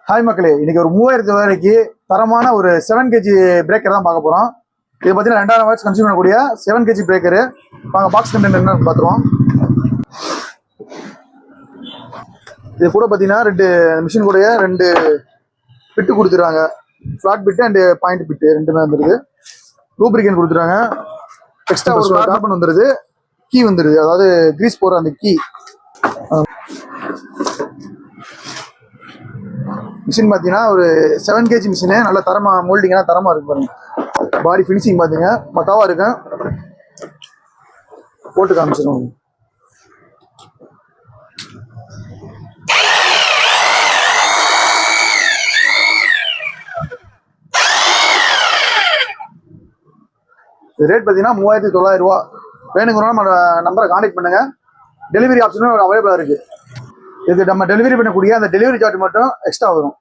Hi மக்களே, இன்னைக்கு ஒரு 3000 ரூபாய்க்கு தரமான ஒரு 7 kg பிரேக்கர் தான் பார்க்க போறோம். இது பார்த்தீங்கன்னா 2000 வாட்ஸ் கன்சியூம் பண்ணக்கூடிய 7 kg பிரேக்கரு. வாங்க பாக்ஸ் கண்டென்ட் என்னன்னு பார்த்துருவோம். இது கூட பார்த்தீங்கன்னா மிஷின் கூட 2 பிட்டு கொடுத்துருவாங்க. ஃபிளாட் பிட்டு அண்ட் பாயிண்ட் பிட்டு ரெண்டுமே வந்துருது. லூப்ரிகன் கொடுத்துருவாங்க. எக்ஸ்ட்ரா ஒரு கார்பன் வந்துருது. கீ வந்துருது, அதாவது கிரீஸ் போற அந்த கீ. மிஷின் பார்த்தீங்கன்னா ஒரு 7 kg மிஷினு. நல்ல தரமாக மோல்டிங்காக தரமாக இருக்கு பாருங்க. பாடி ஃபினிஷிங் பார்த்தீங்க மக்காவாக இருக்கு. போட்டு காமிச்சிடும். ரேட் பார்த்தீங்கன்னா 3900 ரூபா. வேணுங்கிறோம் நம்ம நம்பரை கான்டாக்ட் பண்ணுங்க. டெலிவரி ஆப்ஷனும் அவைலபிளாக இருக்கு. இது நம்ம டெலிவரி பண்ணக்கூடிய அந்த டெலிவரி சார்ஜ் மட்டும் எக்ஸ்ட்ரா வரும்.